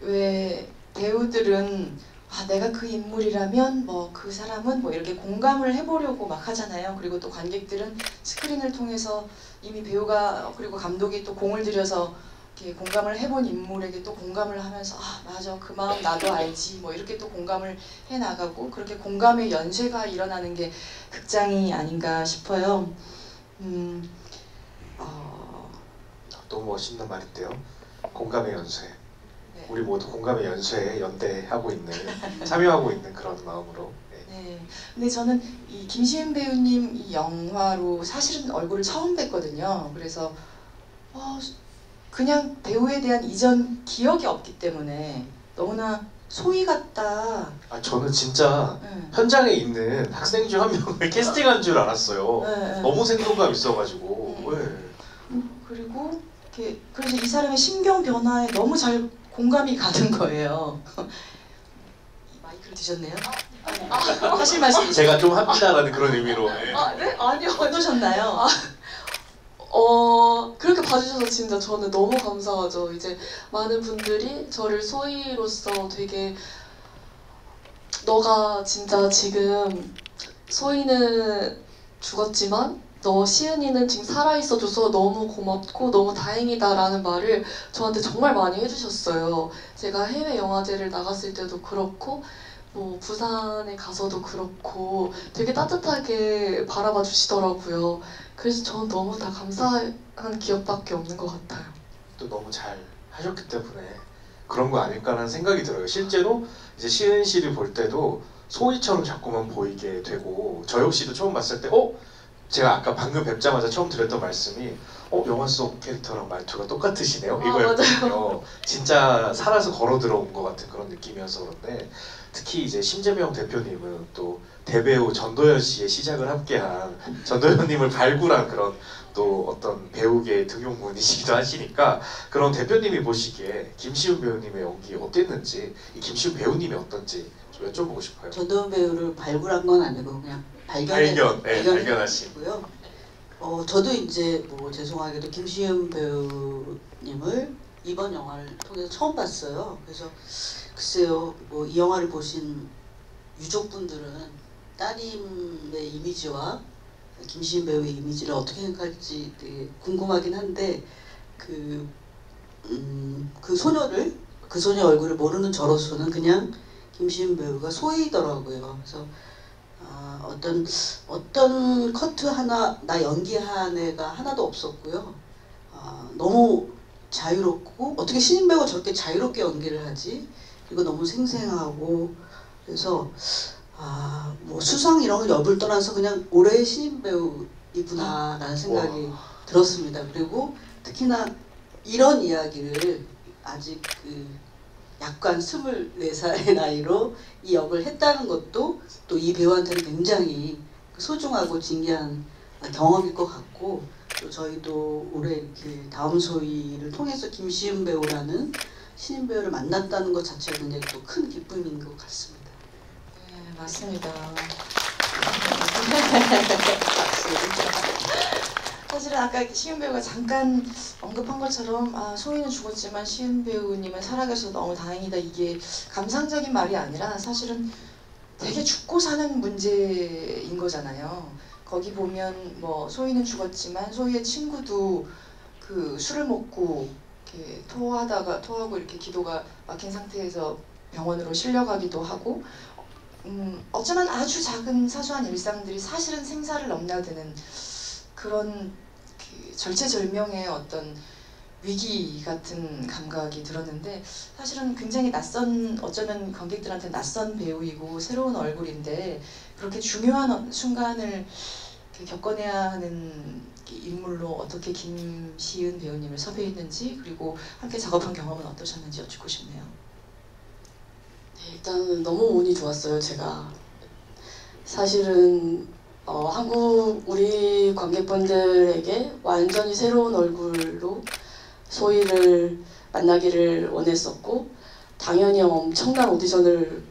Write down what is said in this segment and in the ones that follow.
왜 배우들은 내가 그 인물이라면 뭐 그 사람은 뭐 이렇게 공감을 해보려고 막 하잖아요. 그리고 또 관객들은 스크린을 통해서 이미 배우가 그리고 감독이 또 공을 들여서 이렇게 공감을 해본 인물에게 또 공감을 하면서 맞아 그 마음 나도 알지 뭐 이렇게 또 공감을 해나가고 그렇게 공감의 연쇄가 일어나는 게 극장이 아닌가 싶어요. 너무 멋있는 말인데요. 공감의 연쇄. 네. 우리 모두 공감의 연쇄에 연대하고 있는, 참여하고 있는 그런 마음으로. 네. 근데 저는 이 김시은 배우님 이 영화로 사실은 얼굴을 처음 뵀거든요. 그래서 그냥 배우에 대한 이전 기억이 없기 때문에 너무나 소위 같다. 저는 진짜 현장에 있는 학생 중 한 명을 캐스팅한 줄 알았어요. 너무 생동감 있어가지고. 그리고 그래서 이 사람의 심경 변화에 너무 잘 공감이 가는 거예요. 마이크를 드셨네요? 하실 말씀이 제가 좀 합니다라는 그런 의미로. 네? 아니요. 어떠셨나요? 그렇게 봐주셔서 진짜 저는 너무 감사하죠. 이제 많은 분들이 저를 소희로서 되게 너가 진짜 지금 소희는 죽었지만 너 시은이는 지금 살아있어줘서 너무 고맙고 너무 다행이다라는 말을 저한테 정말 많이 해주셨어요. 제가 해외 영화제를 나갔을 때도 그렇고 뭐 부산에 가서도 그렇고 되게 따뜻하게 바라봐 주시더라고요. 그래서 저는 너무 다 감사한 기억밖에 없는 것 같아요. 또 너무 잘 하셨기 때문에 그런 거 아닐까라는 생각이 들어요. 실제로 이제 시은 씨를 볼 때도 소희처럼 자꾸만 보이게 되고 저 역시도 처음 봤을 때 제가 아까 방금 뵙자마자 처음 드렸던 말씀이 영화 속 캐릭터랑 말투가 똑같으시네요 이거였거든요. 진짜 살아서 걸어 들어온 것 같은 그런 느낌이어서 그런데 특히 이제 심재명 대표님은 또 대배우 전도연 씨의 시작을 함께한 전도연님을 발굴한 그런 또 어떤 배우계의 등용문이시기도 하시니까 그런 대표님이 보시기에 김시훈 배우님의 연기 어땠는지 이 김시훈 배우님이 어떤지 좀 여쭤보고 싶어요. 전도연 배우를 발굴한 건 아니고 그냥 발견하시고요. 저도 이제 뭐 죄송하게도 김시은 배우님을 이번 영화를 통해서 처음 봤어요. 그래서 글쎄요, 뭐 이 영화를 보신 유족분들은 따님의 이미지와 김시은 배우의 이미지를 어떻게 생각할지 되게 궁금하긴 한데 그 소녀 얼굴을 모르는 저로서는 그냥 김시은 배우가 소희더라고요. 그래서 어떤 커트 하나 나 연기한 애가 하나도 없었고요. 너무 자유롭고 어떻게 신인 배우가 저렇게 자유롭게 연기를 하지? 그리고 너무 생생하고 그래서 뭐 수상 이런 걸 여부를 떠나서 그냥 올해의 신인 배우이구나라는 생각이 들었습니다. 그리고 특히나 이런 이야기를 아직 약간 24살의 나이로 이 역을 했다는 것도 또 이 배우한테는 굉장히 소중하고 진기한 경험일 것 같고 또 저희도 올해 다음 소위를 통해서 김시은 배우라는 신인 배우를 만났다는 것 자체가 굉장히 또 큰 기쁨인 것 같습니다. 네, 맞습니다. 사실은 아까 시은 배우가 잠깐 언급한 것처럼 소희는 죽었지만 시은 배우님은 살아계셔서 너무 다행이다 이게 감상적인 말이 아니라 사실은 되게 죽고 사는 문제인 거잖아요. 거기 보면 뭐 소희는 죽었지만 소희의 친구도 술을 먹고 이렇게 토하고 이렇게 기도가 막힌 상태에서 병원으로 실려가기도 하고 어쩌면 아주 작은 사소한 일상들이 사실은 생사를 넘나드는 그런 절체절명의 어떤 위기 같은 감각이 들었는데 사실은 굉장히 어쩌면 관객들한테 낯선 배우이고 새로운 얼굴인데 그렇게 중요한 순간을 겪어내야 하는 인물로 어떻게 김시은 배우님을 섭외했는지 그리고 함께 작업한 경험은 어떠셨는지 여쭙고 싶네요. 네, 일단 너무 운이 좋았어요. 제가 사실은 우리 관객분들에게 완전히 새로운 얼굴로 소희를 만나기를 원했었고 당연히 엄청난 오디션을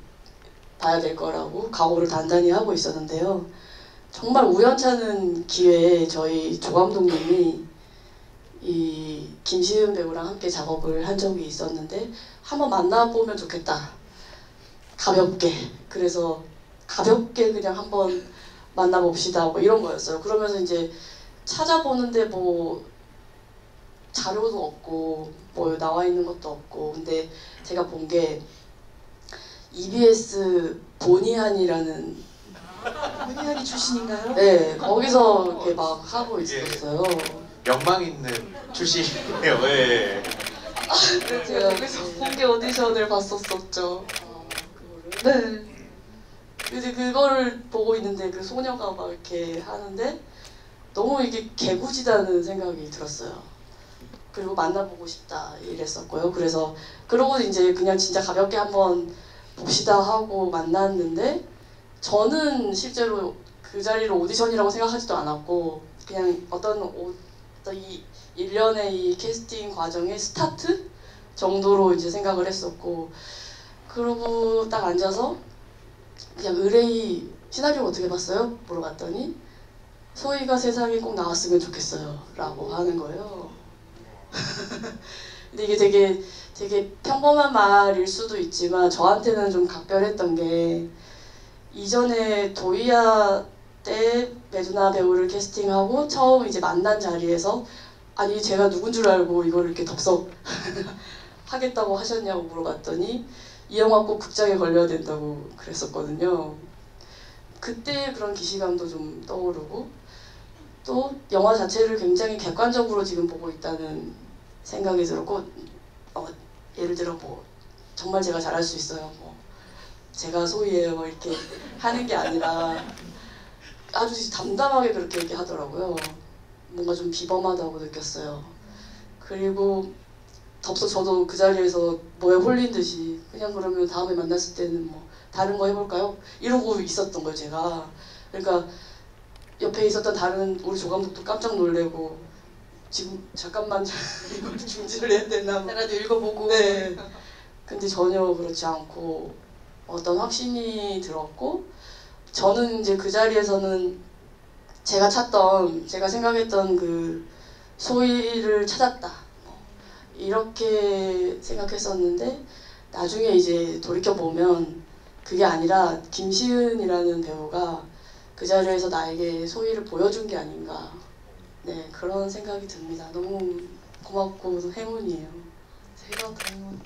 봐야 될 거라고 각오를 단단히 하고 있었는데요. 정말 우연찮은 기회에 저희 조 감독님이 이 김시은 배우랑 함께 작업을 한 적이 있었는데 한번 만나보면 좋겠다. 가볍게. 그래서 가볍게 그냥 한번 만나봅시다. 뭐 이런 거였어요. 그러면서 이제 찾아보는데 뭐 자료도 없고 뭐 나와 있는 것도 없고 근데 제가 본 게 EBS 보니한이라는 문희한이 출신인가요? 네 거기서 이렇게 막 하고 있었어요. 영망 있는 출신이에요. 예. 제가 거기서 공개 오디션을 봤었었죠. 네. 이제 그거를 보고 있는데 그 소녀가 막 이렇게 하는데 너무 이게 개구지다는 생각이 들었어요. 그리고 만나보고 싶다 이랬었고요. 그래서 그러고 이제 그냥 진짜 가볍게 한번 봅시다 하고 만났는데 저는 실제로 그 자리를 오디션이라고 생각하지도 않았고 그냥 어떤 이 일련의 이 캐스팅 과정의 스타트 정도로 이제 생각을 했었고 그러고 딱 앉아서 그냥 의뢰이 시나리오 어떻게 봤어요? 물어봤더니 소희가 세상에 꼭 나왔으면 좋겠어요 라고 하는 거예요. 근데 이게 되게 평범한 말일 수도 있지만 저한테는 좀 각별했던 게 이전에 도이아 때 메두나 배우를 캐스팅하고 처음 이제 만난 자리에서 아니 제가 누군 줄 알고 이걸 이렇게 덥석 하겠다고 하셨냐고 물어봤더니 이 영화 꼭 극장에 걸려야 된다고 그랬었거든요. 그때 그런 기시감도 좀 떠오르고 또 영화 자체를 굉장히 객관적으로 지금 보고 있다는 생각이 들었고 예를 들어 뭐 정말 제가 잘할 수 있어요. 뭐 제가 소희예요 뭐 이렇게 하는 게 아니라 아주 담담하게 그렇게 얘기하더라고요. 뭔가 좀 비범하다고 느꼈어요. 그리고 덥석 저도 그 자리에서 뭐에 홀린 듯이 그냥 그러면 다음에 만났을 때는 뭐 다른 거 해볼까요? 이러고 있었던 거예요 제가. 그러니까 옆에 있었던 다른 우리 조감독도 깜짝 놀래고 지금 잠깐만 이걸 중지를 해야 되나 뭐. 나라도 읽어보고. 네. 근데 전혀 그렇지 않고 어떤 확신이 들었고 저는 이제 그 자리에서는 제가 생각했던 그 소희를 찾았다 이렇게 생각했었는데 나중에 이제 돌이켜보면 그게 아니라 김시은이라는 배우가 그 자리에서 나에게 소희를 보여준 게 아닌가 네 그런 생각이 듭니다. 너무 고맙고 행운이에요. 제가 너무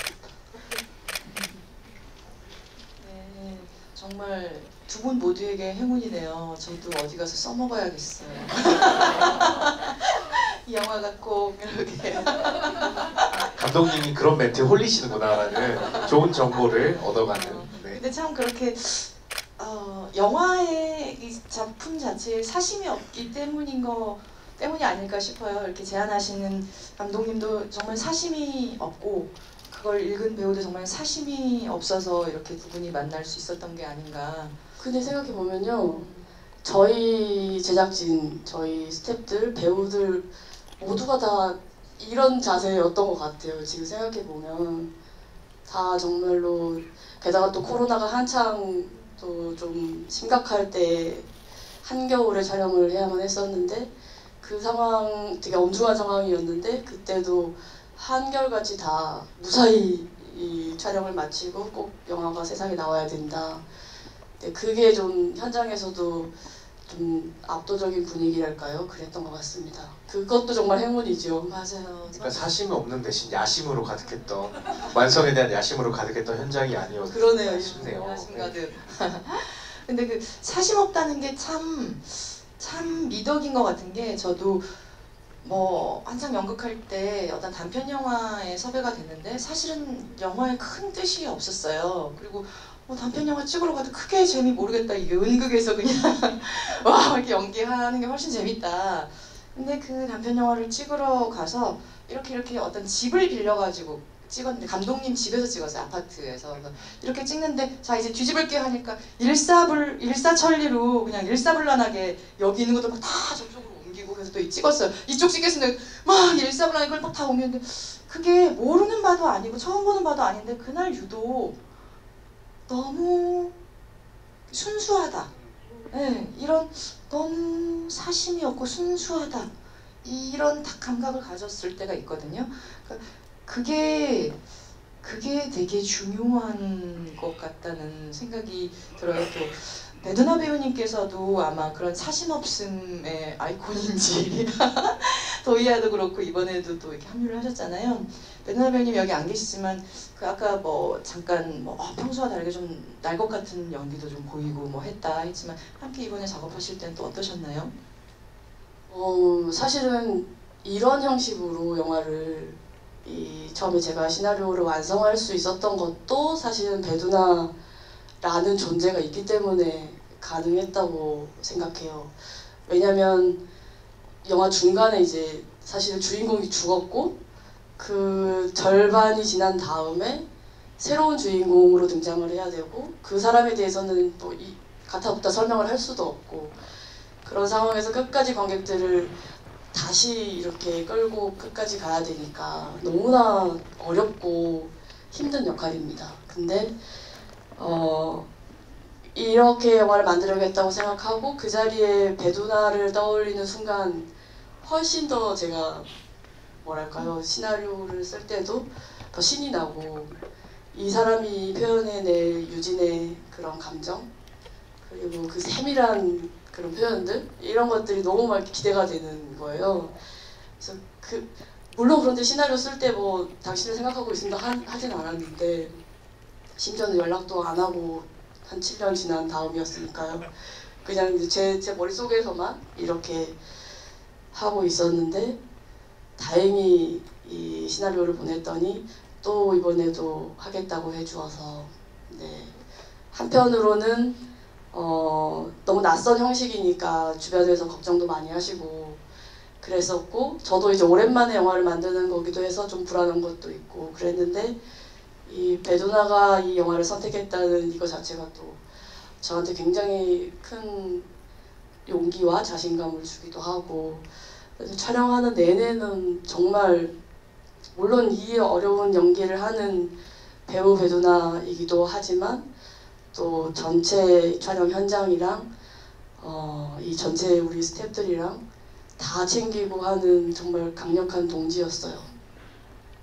네 정말 두 분 모두에게 행운이네요. 저도 어디 가서 써먹어야겠어요. 이 영화가 꼭 이렇게 감독님이 그런 멘트에 홀리시는구나라는 좋은 정보를 얻어가는. 네. 근데 참 그렇게 영화의 이 작품 자체에 사심이 없기 때문이 아닐까 싶어요. 이렇게 제안하시는 감독님도 정말 사심이 없고 그걸 읽은 배우도 정말 사심이 없어서 이렇게 두 분이 만날 수 있었던 게 아닌가. 근데 생각해보면요 저희 제작진, 저희 스태프들, 배우들 모두가 다 이런 자세였던 것 같아요. 지금 생각해보면 다 정말로 게다가 또 코로나가 한창 또 좀 심각할 때 한겨울에 촬영을 해야만 했었는데 그 상황 되게 엄중한 상황이었는데 그때도 한결같이 다 무사히 이 촬영을 마치고 꼭 영화가 세상에 나와야 된다. 네, 그게 좀 현장에서도 좀 압도적인 분위기랄까요? 그랬던 것 같습니다. 그것도 정말 행운이죠. 맞아요. 그러니까 사심이 없는 대신 야심으로 가득했던 완성에 대한 야심으로 가득했던 현장이 아니었나 그러네요. 싶네요. 야심 가득. 근데 그 사심 없다는 게 참 미덕인 것 같은 게 저도 뭐 한창 연극할 때 어떤 단편 영화에 섭외가 됐는데 사실은 영화에 큰 뜻이 없었어요. 그리고 단편 영화 찍으러 가도 크게 재미 모르겠다. 이게 은극에서 그냥 와 이렇게 연기하는 게 훨씬 재밌다. 근데 그 단편 영화를 찍으러 가서 이렇게 어떤 집을 빌려가지고 찍었는데 감독님 집에서 찍었어요. 아파트에서. 이렇게 찍는데 자 이제 뒤집을게 하니까 일사천리로 그냥 일사불란하게 여기 있는 것도 막 다 저쪽으로 옮기고 그래서 또 찍었어요. 이쪽 찍겠는데 막 일사불란하게 그걸 막 다 옮겼는데 그게 모르는 바도 아니고 처음 보는 바도 아닌데 그날 유독 너무 순수하다. 네, 이런 너무 사심이 없고 순수하다. 이런 딱 감각을 가졌을 때가 있거든요. 그러니까 그게 되게 중요한 것 같다는 생각이 들어요. 또 배두나 배우님께서도 아마 그런 사심 없음의 아이콘인지 도이아도 그렇고 이번에도 또 이렇게 합류를 하셨잖아요. 배두나 배우님 여기 안 계시지만 그 아까 뭐 잠깐 뭐 평소와 다르게 좀 날 것 같은 연기도 좀 보이고 뭐 했다 했지만 함께 이번에 작업하실 때는 또 어떠셨나요? 사실은 이런 형식으로 영화를 처음에 제가 시나리오를 완성할 수 있었던 것도 사실은 배두나라는 존재가 있기 때문에 가능했다고 생각해요. 왜냐면 영화 중간에 이제 사실 주인공이 죽었고 그 절반이 지난 다음에 새로운 주인공으로 등장을 해야 되고 그 사람에 대해서는 뭐 가타부타 설명을 할 수도 없고 그런 상황에서 끝까지 관객들을 다시 이렇게 끌고 끝까지 가야 되니까 너무나 어렵고 힘든 역할입니다. 근데 이렇게 영화를 만들어야겠다고 생각하고 그 자리에 배두나를 떠올리는 순간 훨씬 더 제가 뭐랄까요, 시나리오를 쓸 때도 더 신이 나고 이 사람이 표현해낼 유진의 그런 감정 그리고 그 세밀한 그런 표현들 이런 것들이 너무 막 기대가 되는 거예요. 그래서 물론 그런데 시나리오 쓸 때 뭐 당신을 생각하고 있습니다 하진 않았는데 심지어는 연락도 안 하고 한 7년 지난 다음이었으니까요. 그냥 이제 제 머릿속에서만 이렇게 하고 있었는데 다행히 이 시나리오를 보냈더니 또 이번에도 하겠다고 해주어서 네. 한편으로는 너무 낯선 형식이니까 주변에서 걱정도 많이 하시고 그랬었고 저도 이제 오랜만에 영화를 만드는 거기도 해서 좀 불안한 것도 있고 그랬는데 이 배두나가 이 영화를 선택했다는 이거 자체가 또 저한테 굉장히 큰 용기와 자신감을 주기도 하고 그래서 촬영하는 내내는 정말 물론 이 어려운 연기를 하는 배우 배두나이기도 하지만 또 전체 촬영 현장이랑 이 전체 우리 스태프들이랑 다 챙기고 하는 정말 강력한 동지였어요.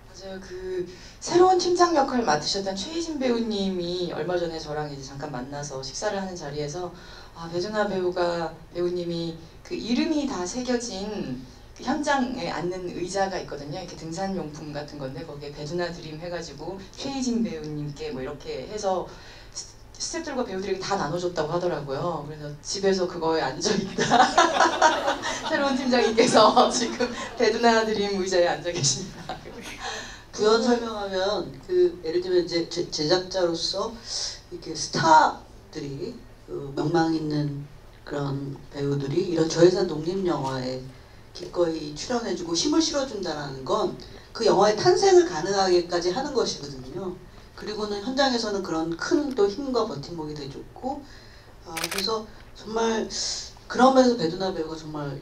맞아요. 그 새로운 팀장 역할을 맡으셨던 최희진 배우님이 얼마 전에 저랑 이제 잠깐 만나서 식사를 하는 자리에서 배두나 배우님이 그 이름이 다 새겨진 그 현장에 앉는 의자가 있거든요. 이렇게 등산용품 같은 건데 거기에 배두나 드림 해가지고 최희진 배우님께 뭐 이렇게 해서 스태프들과 배우들에게 다 나눠줬다고 하더라고요. 그래서 집에서 그거에 앉아있다. 새로운 팀장님께서 지금 배두나 드림 의자에 앉아 계십니다. 부연 설명하면 그 예를 들면 이제 제작자로서 이렇게 스타들이 그 명망 있는 그런 배우들이 이런 저예산 독립 영화에 기꺼이 출연해주고 힘을 실어준다는 건 그 영화의 탄생을 가능하게까지 하는 것이거든요. 그리고는 현장에서는 그런 큰 또 힘과 버팀목이 돼줬고 그래서 정말 그런 면에서 배두나 배우가 정말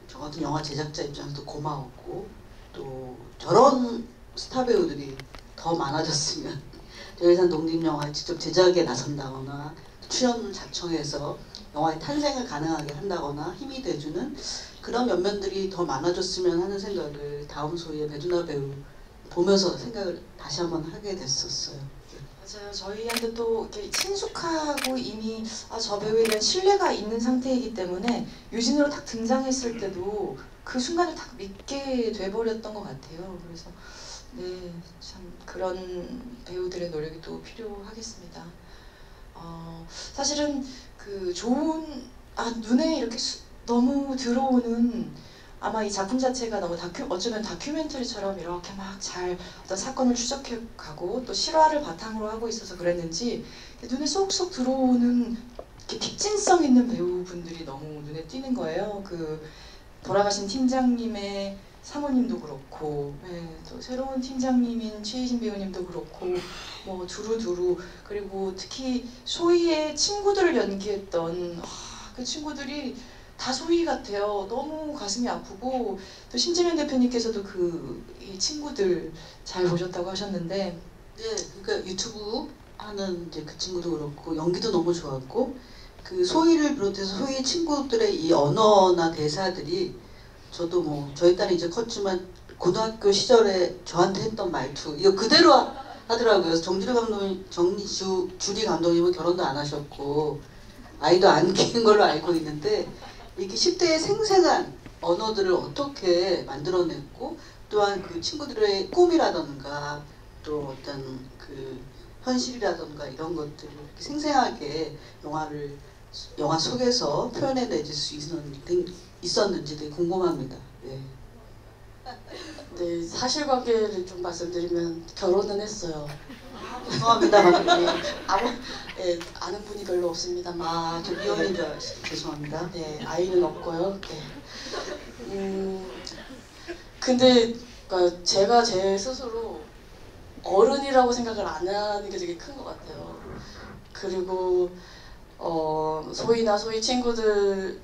저 같은 영화 제작자 입장에서도 고마웠고 또 저런 스타 배우들이 더 많아졌으면 저예산 독립 영화에 직접 제작에 나선다거나 출연을 자청해서 영화의 탄생을 가능하게 한다거나 힘이 돼주는 그런 면면들이 더 많아졌으면 하는 생각을 다음 소위의 배두나 배우 보면서 생각을 다시 한번 하게 됐었어요. 맞아요. 저희한테 또 이렇게 친숙하고 이미 저 배우에 대한 신뢰가 있는 상태이기 때문에 유진으로 딱 등장했을 때도 그 순간을 딱 믿게 돼버렸던 것 같아요. 그래서 네, 참 그런 배우들의 노력이 또 필요하겠습니다. 사실은 그 좋은 눈에 이렇게 너무 들어오는 아마 이 작품 자체가 너무 어쩌면 다큐멘터리처럼 이렇게 막 잘 어떤 사건을 추적해 가고 또 실화를 바탕으로 하고 있어서 그랬는지 눈에 쏙쏙 들어오는 이렇게 픽진성 있는 배우분들이 너무 눈에 띄는 거예요. 그 돌아가신 팀장님의 사모님도 그렇고, 네, 또 새로운 팀장님인 최희진 배우님도 그렇고, 뭐 두루두루 그리고 특히 소희의 친구들을 연기했던 그 친구들이 다 소희 같아요. 너무 가슴이 아프고 또 심지면 대표님께서도 이 친구들 잘 보셨다고 하셨는데, 네, 그러니까 유튜브 하는 이제 그 친구도 그렇고 연기도 너무 좋았고 그 소희를 비롯해서 소희 친구들의 이 언어나 대사들이 저도 뭐 저희 딸이 이제 컸지만 고등학교 시절에 저한테 했던 말투 이거 그대로 하더라고요. 주리 감독님은 결혼도 안 하셨고 아이도 안 키운 걸로 알고 있는데 이렇게 10대의 생생한 언어들을 어떻게 만들어냈고 또한 그 친구들의 꿈이라던가 또 어떤 그 현실이라던가 이런 것들을 이렇게 생생하게 영화 속에서 표현해낼 수 있었는지 되게 궁금합니다. 네. 네, 사실관계를 좀 말씀드리면 결혼은 했어요. 죄송합니다, 감독님. 아는 분이 별로 없습니다만. 저 미혼인 줄 알았어요. 죄송합니다. 네, 아이는 없고요. 네. 근데 그러니까 제가 제 스스로 어른이라고 생각을 안 하는 게 되게 큰 것 같아요. 그리고 소희나 소희 친구들을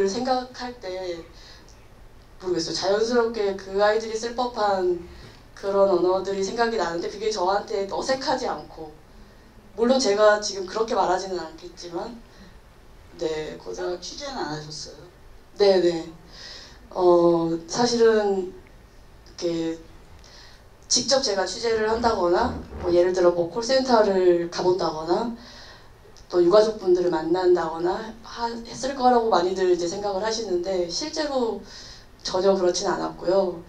생각할 때 모르겠어요. 자연스럽게 그 아이들이 쓸 법한 그런 언어들이 생각이 나는데 그게 저한테 어색하지 않고 물론 제가 지금 그렇게 말하지는 않겠지만 네, 고등학교 취재는 안 하셨어요? 네네. 사실은 이렇게 직접 제가 취재를 한다거나 뭐 예를 들어 뭐 콜센터를 가본다거나 또 유가족분들을 만난다거나 했을 거라고 많이들 이제 생각을 하시는데 실제로 전혀 그렇진 않았고요.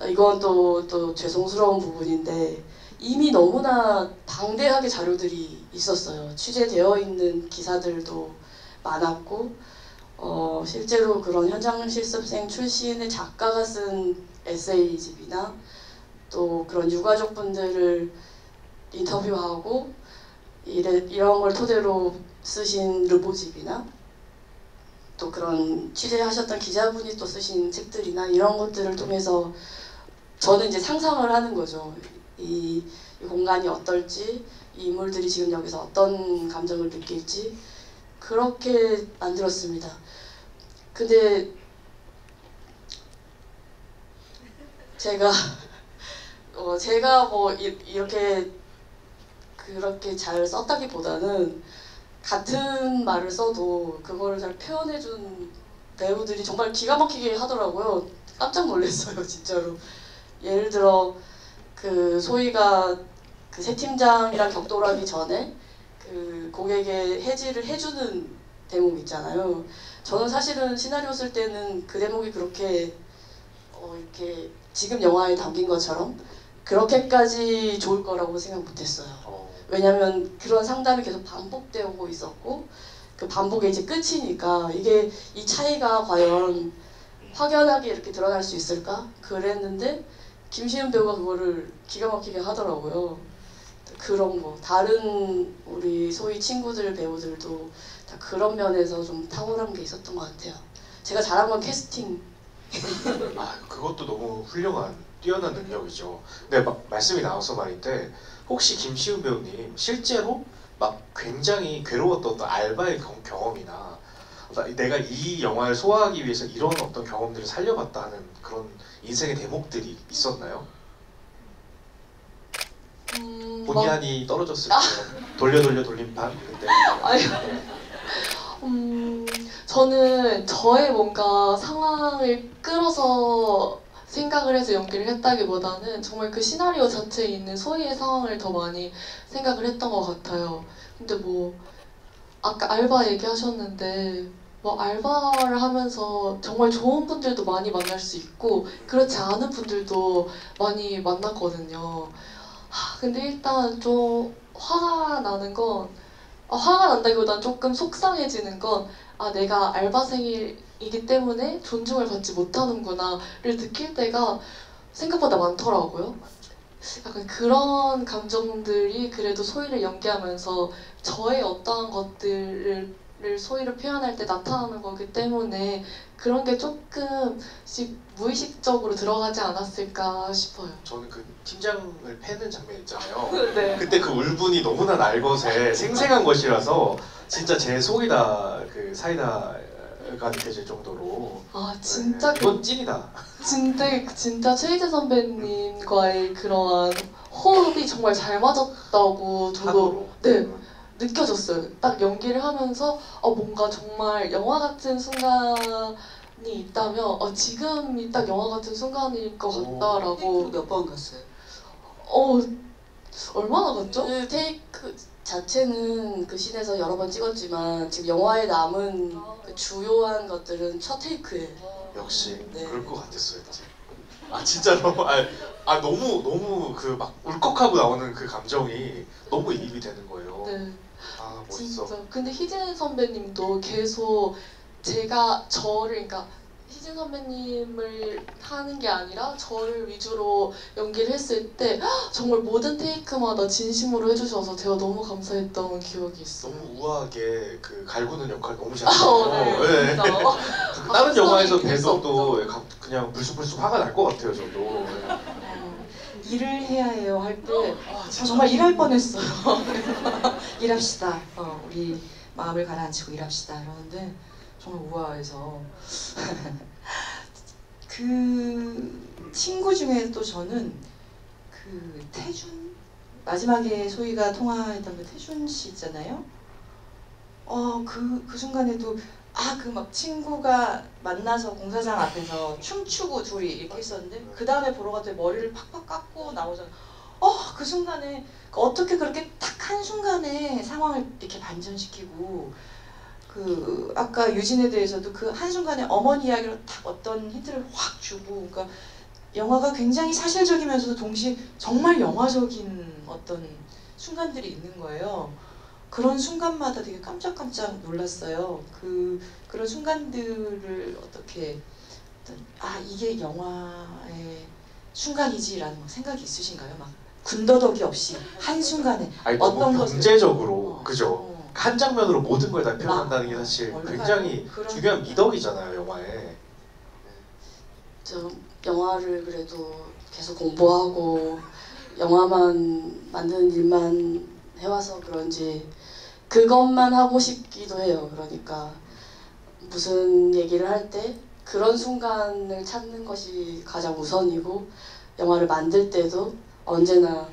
이건 또 죄송스러운 부분인데 이미 너무나 방대하게 자료들이 있었어요. 취재되어 있는 기사들도 많았고 실제로 그런 현장 실습생 출신의 작가가 쓴 에세이집이나 또 그런 유가족분들을 인터뷰하고 이런 걸 토대로 쓰신 르보집이나 또 그런 취재하셨던 기자분이 또 쓰신 책들이나 이런 것들을 통해서 저는 이제 상상을 하는 거죠. 이 공간이 어떨지, 이 인물들이 지금 여기서 어떤 감정을 느낄지 그렇게 만들었습니다. 근데 제가 뭐 이렇게 그렇게 잘 썼다기보다는 같은 말을 써도 그거를 잘 표현해준 배우들이 정말 기가 막히게 하더라고요. 깜짝 놀랐어요, 진짜로. 예를 들어 그 소희가 그 새 팀장이랑 격돌하기 전에 그 고객의 해지를 해주는 대목 있잖아요. 저는 사실은 시나리오 쓸 때는 그 대목이 그렇게 이렇게 지금 영화에 담긴 것처럼 그렇게까지 좋을 거라고 생각 못했어요. 왜냐면 그런 상담이 계속 반복되고 있었고 그 반복의 이제 끝이니까 이게 이 차이가 과연 확연하게 이렇게 드러날 수 있을까? 그랬는데 김시은 배우가 그거를 기가 막히게 하더라고요. 그런 거 다른 우리 소위 친구들 배우들도 다 그런 면에서 좀 탁월한 게 있었던 것 같아요. 제가 잘한 건 캐스팅. 그것도 너무 훌륭한 뛰어난 능력이죠. 근데 말씀이 나와서 말인데 혹시 김시은 배우님 실제로 막 굉장히 괴로웠던 어떤 알바의 경험이나 내가 이 영화를 소화하기 위해서 이런 어떤 경험들을 살려봤다 하는 그런 인생의 대목들이 있었나요? 본의 아니 떨어졌을 때 돌림판 그때 저는 저의 뭔가 상황을 끌어서 생각을 해서 연기를 했다기보다는 정말 그 시나리오 자체에 있는 소희의 상황을 더 많이 생각을 했던 것 같아요. 근데 뭐 아까 알바 얘기하셨는데 뭐 알바를 하면서 정말 좋은 분들도 많이 만날 수 있고 그렇지 않은 분들도 많이 만났거든요. 근데 일단 좀 화가 나는 건 화가 난다기보다는 조금 속상해지는 건 내가 알바생이기 때문에 존중을 받지 못하는구나를 느낄 때가 생각보다 많더라고요. 약간 그런 감정들이 그래도 소희를 연기하면서 저의 어떠한 것들을 소희를 표현할 때 나타나는 거기 때문에 그런 게 조금씩 무의식적으로 들어가지 않았을까 싶어요. 저는 그 팀장을 패는 장면 있잖아요. 네. 그때 그 울분이 너무나 날것에 생생한 것이라서 진짜 제 속이 다 그 사이다가 느껴질 정도로 진짜 이건 찐이다. 진짜 최희재 선배님과의 그러한 호흡이 정말 잘 맞았다고 저도 느껴졌어요. 딱 연기를 하면서 뭔가 정말 영화 같은 순간을 있다면 지금이 딱 영화 같은 순간일 것 오. 같다라고. 몇 번 갔어요? 얼마나 갔죠? 그 테이크 자체는 그 씬에서 여러 번 찍었지만 지금 영화에 남은 그 주요한 것들은 첫 테이크예요. 역시 네. 그럴 것 같았어요. 진짜로 너무 그 막 울컥하고 나오는 그 감정이 너무 이입이 되는 거예요. 네. 아 멋있어. 진짜. 근데 희진 선배님도 계속 제가 그러니까 희진 선배님을 하는 게 아니라 저를 위주로 연기를 했을 때 정말 모든 테이크마다 진심으로 해주셔서 제가 너무 감사했던 기억이 있어요. 너무 우아하게 그 갈구는 역할 너무 잘하고 네, 진짜. 다른 영화에서 감성이 뵈도 또 있어. 그냥 불쑥불쑥 화가 날 것 같아요 저도. 일을 해야 해요 할 때 정말 일할 뻔했어요. 일합시다. 우리 마음을 가라앉히고 일합시다. 이러는데 정말 우아해서 그 친구 중에 또 저는 그 태준 마지막에 소희가 통화했던 그 태준 씨 있잖아요. 그 순간에도 그 막 친구가 만나서 공사장 앞에서 춤추고 둘이 이렇게 있었는데 그 다음에 보러 갔더니 머리를 팍팍 깎고 나오잖아. 그 순간에 어떻게 그렇게 딱 한 순간에 상황을 이렇게 반전시키고 그 아까 유진에 대해서도 그 한순간에 어머니 이야기로 딱 어떤 힌트를 확 주고 그러니까 영화가 굉장히 사실적이면서도 동시에 정말 영화적인 어떤 순간들이 있는 거예요. 그런 순간마다 되게 깜짝깜짝 놀랐어요. 그런 순간들을 어떻게 이게 영화의 순간이지라는 막 생각이 있으신가요? 막 군더더기 없이 한 순간에 너무 어떤 것을 경제적으로 그죠? 한 장면으로 모든 걸 다 표현한다는 게 사실 얼마나 굉장히 그런- 중요한 미덕이잖아요 영화에. 저 영화를 그래도 계속 공부하고 영화만 만드는 일만 해와서 그런지 그것만 하고 싶기도 해요. 그러니까 무슨 얘기를 할 때 그런 순간을 찾는 것이 가장 우선이고 영화를 만들 때도 언제나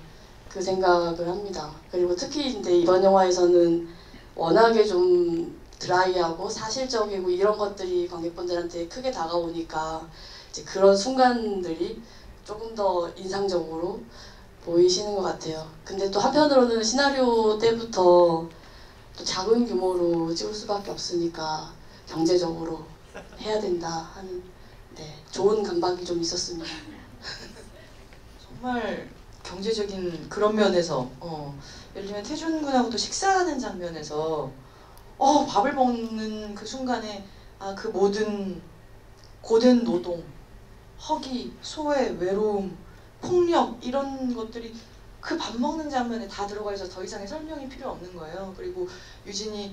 그 생각을 합니다. 그리고 특히 근데 이번 영화에서는 워낙에 좀 드라이하고 사실적이고 이런 것들이 관객분들한테 크게 다가오니까 이제 그런 순간들이 조금 더 인상적으로 보이시는 것 같아요. 근데 또 한편으로는 시나리오 때부터 또 작은 규모로 찍을 수밖에 없으니까 경제적으로 해야 된다 하는 좋은 강박이 좀 있었습니다. 정말 경제적인 그런 면에서 예를 들면 태준 군하고 또 식사하는 장면에서 밥을 먹는 그 순간에 그 모든 고된 노동, 허기, 소외, 외로움, 폭력 이런 것들이 그 밥 먹는 장면에 다 들어가 있어서 더 이상의 설명이 필요 없는 거예요. 그리고 유진이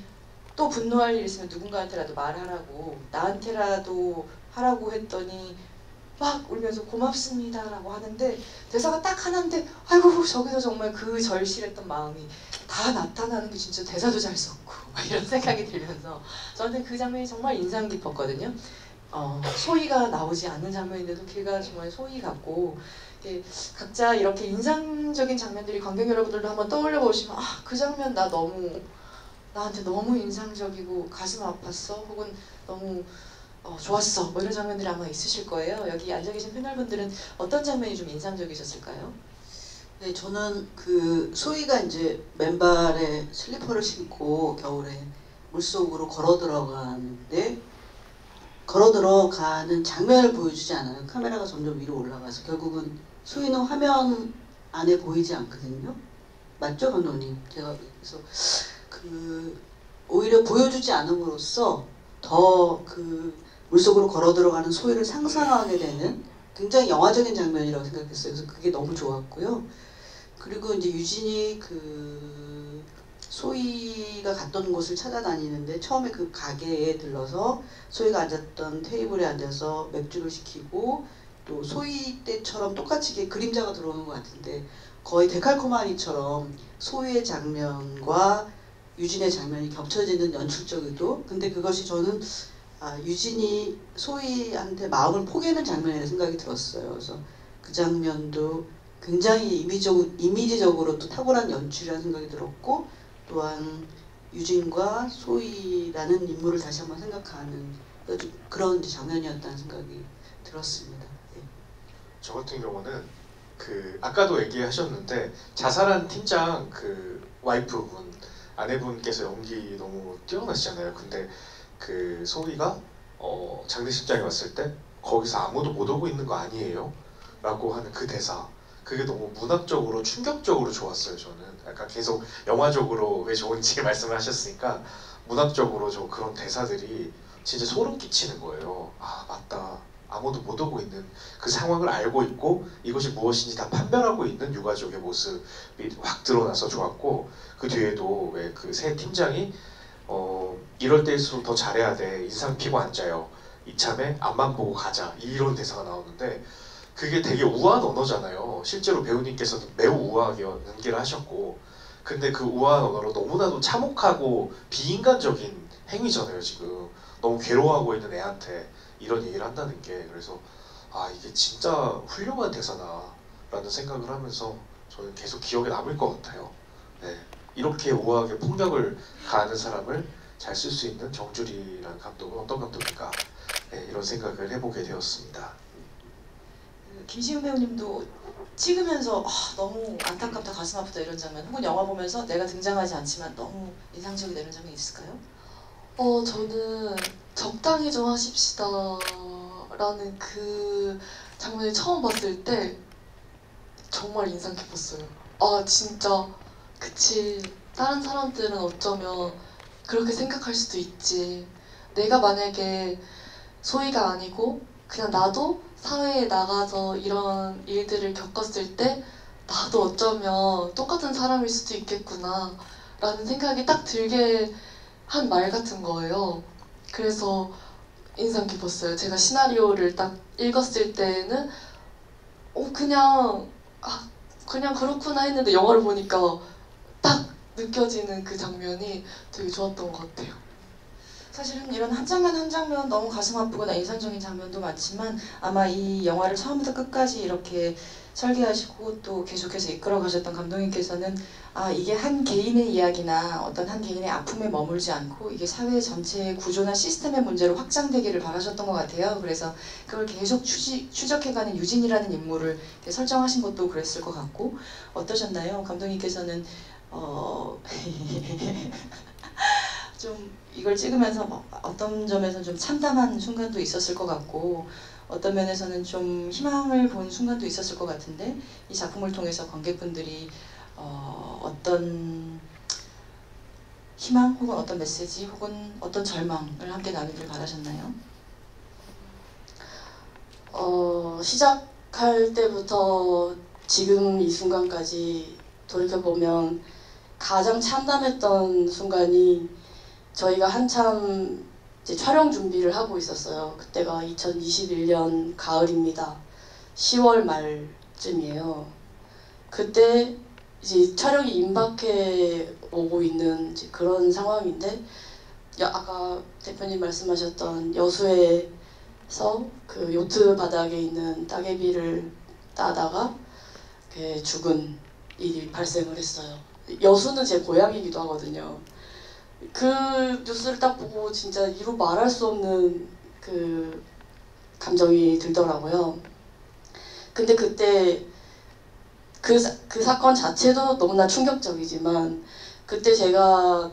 또 분노할 일 있으면 누군가한테라도 말하라고 나한테라도 하라고 했더니 막 울면서 고맙습니다라고 하는데 대사가 딱 하나인데 아이고 저기서 정말 그 절실했던 마음이 다 나타나는 게 진짜 대사도 잘 썼고 이런 생각이 들면서 저한테 그 장면이 정말 인상 깊었거든요. 소희가 나오지 않는 장면인데도 걔가 정말 소희 같고 각자 이렇게 인상적인 장면들이 관객 여러분들도 한번 떠올려 보시면 그 장면 나한테 너무 인상적이고 가슴 아팠어 혹은 너무 좋았어 뭐 이런 장면들이 아마 있으실 거예요. 여기 앉아 계신 패널분들은 어떤 장면이 좀 인상적이셨을까요? 네, 저는 그 소희가 이제 맨발에 슬리퍼를 신고 겨울에 물속으로 걸어 들어가는 장면을 보여주지 않아요. 카메라가 점점 위로 올라가서 결국은 소희는 화면 안에 보이지 않거든요. 맞죠, 감독님? 제가 그래서 오히려 보여주지 않음으로써 더 물속으로 걸어 들어가는 소희를 상상하게 되는 굉장히 영화적인 장면이라고 생각했어요. 그래서 그게 너무 좋았고요. 그리고 이제 유진이 소희가 갔던 곳을 찾아다니는데 처음에 그 가게에 들러서 소희가 앉았던 테이블에 앉아서 맥주를 시키고 또 소희 때처럼 똑같이 이게 그림자가 들어오는 것 같은데 거의 데칼코마니처럼 소희의 장면과 유진의 장면이 겹쳐지는 연출적 의도. 근데 그것이 저는 유진이 소희한테 마음을 포개는 장면이라는 생각이 들었어요. 그래서 그 장면도 굉장히 이미지적으로 또 탁월한 연출이라는 생각이 들었고 또한 유진과 소희라는 인물을 다시 한번 생각하는 그런 이제 장면이었다는 생각이 들었습니다. 예. 저 같은 경우는 그 아까도 얘기하셨는데 자살한 팀장 그 와이프분 아내분께서 연기 너무 뛰어나시잖아요. 근데 그 소희가 장례식장에 왔을 때 거기서 아무도 못 오고 있는 거 아니에요? 라고 하는 그 대사, 그게 너무 문학적으로 충격적으로 좋았어요. 저는 약간 계속 영화적으로 왜 좋은지 말씀을 하셨으니까 문학적으로 저 그런 대사들이 진짜 소름 끼치는 거예요. 아 맞다, 아무도 못 오고 있는 그 상황을 알고 있고 이것이 무엇인지 다 판별하고 있는 유가족의 모습이 확 드러나서 좋았고, 그 뒤에도 왜 그 새 팀장이 이럴 때일수록 더 잘해야 돼, 인상 피고 앉아요, 이참에 앞만 보고 가자, 이런 대사가 나오는데 그게 되게 우아한 언어잖아요. 실제로 배우님께서는 매우 우아하게 연기를 하셨고, 근데 그 우아한 언어로 너무나도 참혹하고 비인간적인 행위잖아요. 지금 너무 괴로워하고 있는 애한테 이런 얘기를 한다는 게, 그래서 아 이게 진짜 훌륭한 대사다 라는 생각을 하면서 저는 계속 기억에 남을 것 같아요. 네. 이렇게 우아하게 폭력을 가하는 사람을 잘 쓸 수 있는 정주리라는 감독은 어떤 감독인가, 네, 이런 생각을 해보게 되었습니다. 김시은 배우님도 찍으면서 너무 안타깝다, 가슴 아프다 이런 장면, 혹은 영화 보면서 내가 등장하지 않지만 너무 인상적이다 이런 장면 있을까요? 저는 적당히 좀 하십시다 라는 그 장면을 처음 봤을 때 정말 인상 깊었어요. 아 진짜 그치, 다른 사람들은 어쩌면 그렇게 생각할 수도 있지. 내가 만약에 소희가 아니고 그냥 나도 사회에 나가서 이런 일들을 겪었을 때 나도 어쩌면 똑같은 사람일 수도 있겠구나 라는 생각이 딱 들게 한 말 같은 거예요. 그래서 인상 깊었어요. 제가 시나리오를 딱 읽었을 때는 그냥 그렇구나 했는데 영화를 보니까 딱 느껴지는 그 장면이 되게 좋았던 것 같아요. 사실은 이런 한 장면 한 장면 너무 가슴 아프거나 인상적인 장면도 많지만 아마 이 영화를 처음부터 끝까지 이렇게 설계하시고 또 계속해서 이끌어 가셨던 감독님께서는 이게 한 개인의 이야기나 어떤 한 개인의 아픔에 머물지 않고 이게 사회 전체의 구조나 시스템의 문제로 확장되기를 바라셨던 것 같아요. 그래서 그걸 계속 추적해가는 유진이라는 인물을 설정하신 것도 그랬을 것 같고, 어떠셨나요? 감독님께서는 좀 이걸 찍으면서 어떤 점에서 좀 참담한 순간도 있었을 것 같고, 어떤 면에서는 좀 희망을 본 순간도 있었을 것 같은데, 이 작품을 통해서 관객분들이 어떤 희망 혹은 어떤 메시지 혹은 어떤 절망을 함께 나누길 바라셨나요? 시작할 때부터 지금 이 순간까지 돌이켜보면 가장 참담했던 순간이, 저희가 한참 이제 촬영 준비를 하고 있었어요. 그때가 2021년 가을입니다. 10월 말쯤이에요. 그때 이제 촬영이 임박해 오고 있는 이제 그런 상황인데, 아까 대표님 말씀하셨던 여수에서 그 요트 바닥에 있는 따개비를 따다가 죽은 일이 발생을 했어요. 여수는 제 고향이기도 하거든요. 그 뉴스를 딱 보고 진짜 이루 말할 수 없는 그 감정이 들더라고요. 근데 그때 그 사건 자체도 너무나 충격적이지만, 그때 제가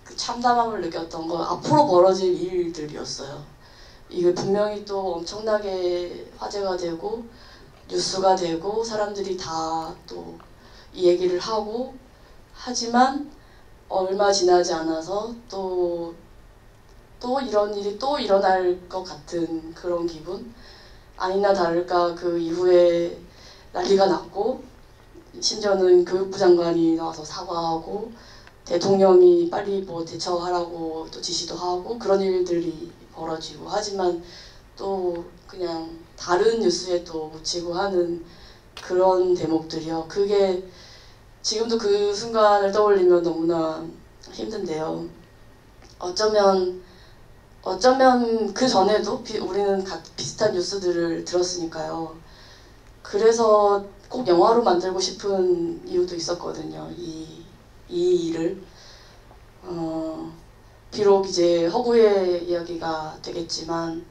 그 참담함을 느꼈던 건 앞으로 벌어질 일들이었어요. 이게 분명히 또 엄청나게 화제가 되고 뉴스가 되고 사람들이 다 또 이 얘기를 하고, 하지만 얼마 지나지 않아서 또 이런 일이 또 일어날 것 같은 그런 기분? 아니나 다를까 그 이후에 난리가 났고, 심지어는 교육부 장관이 나와서 사과하고 대통령이 빨리 뭐 대처하라고 또 지시도 하고 그런 일들이 벌어지고, 하지만 또 그냥 다른 뉴스에 또 묻히고 하는 그런 대목들이요. 그게 지금도 그 순간을 떠올리면 너무나 힘든데요. 어쩌면 그 전에도 우리는 비슷한 뉴스들을 들었으니까요. 그래서 꼭 영화로 만들고 싶은 이유도 있었거든요. 이 일을 비록 이제 허구의 이야기가 되겠지만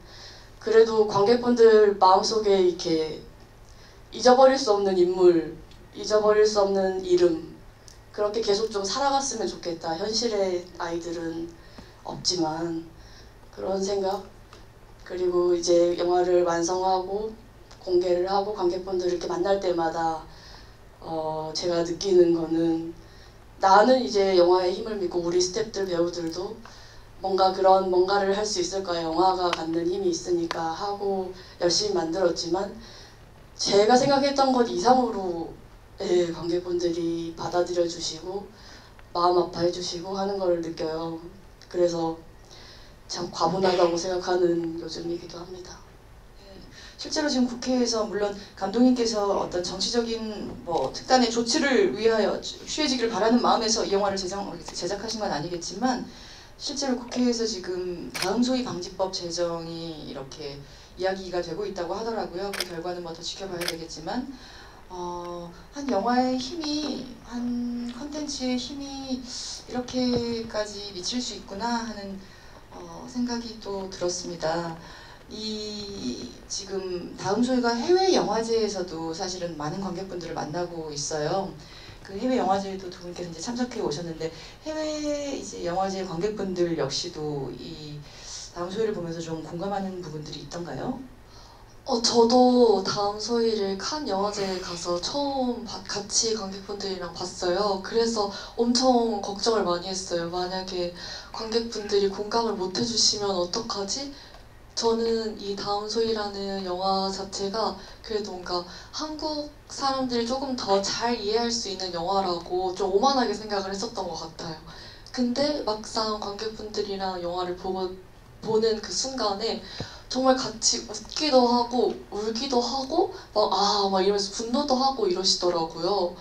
그래도 관객분들 마음속에 이렇게 잊어버릴 수 없는 인물, 잊어버릴 수 없는 이름 그렇게 계속 좀 살아갔으면 좋겠다. 현실의 아이들은 없지만 그런 생각 그리고 이제 영화를 완성하고 공개를 하고 관객분들을 이렇게 만날 때마다 제가 느끼는 거는 나는 이제 영화의 힘을 믿고 우리 스태프들 배우들도 뭔가를 할 수 있을 거야. 영화가 갖는 힘이 있으니까 하고 열심히 만들었지만 제가 생각했던 것 이상으로 관객분들이 받아들여 주시고 마음 아파해 주시고 하는 걸 느껴요. 그래서 참 과분하다고 생각하는 요즘이기도 합니다. 실제로 지금 국회에서 물론 감독님께서 어떤 정치적인 특단의 조치를 위하여 취해지기를 바라는 마음에서 이 영화를 제작하신 건 아니겠지만 실제로 국회에서 지금 다음 소위 방지법 제정이 이렇게 이야기가 되고 있다고 하더라고요. 그 결과는 더 지켜봐야 되겠지만 한 영화의 힘이 한 컨텐츠의 힘이 이렇게까지 미칠 수 있구나 하는 생각이 또 들었습니다. 이 지금 다음 소위가 해외 영화제에서도 사실은 많은 관객분들을 만나고 있어요. 그 해외 영화제에도 두 분께서 이제 참석해 오셨는데 해외 이제 영화제 관객분들 역시도 이 다음 소위를 보면서 좀 공감하는 부분들이 있던가요? 저도 다음 소위를 칸 영화제에 가서 처음 같이 관객분들이랑 봤어요. 그래서 엄청 걱정을 많이 했어요. 만약에 관객분들이 공감을 못 해주시면 어떡하지? 저는 이 다음 소위라는 영화 자체가 그래도 뭔가 한국 사람들이 조금 더 잘 이해할 수 있는 영화라고 좀 오만하게 생각을 했었던 것 같아요. 근데 막상 관객분들이랑 영화를 보는 그 순간에 정말 같이 웃기도 하고 울기도 하고 막 이러면서 분노도 하고 이러시더라고요.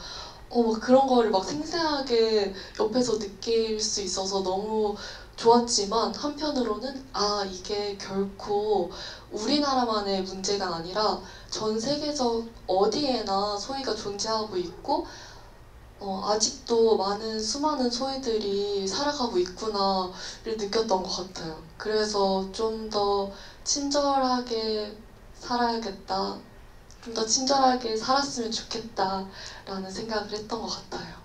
막 그런 거를 막 생생하게 옆에서 느낄 수 있어서 너무 좋았지만 한편으로는 이게 결코 우리나라만의 문제가 아니라 전 세계적 어디에나 소위가 존재하고 있고 아직도 수많은 소위들이 살아가고 있구나를 느꼈던 것 같아요. 그래서 좀 더 친절하게 살아야겠다, 좀 더 친절하게 살았으면 좋겠다라는 생각을 했던 것 같아요.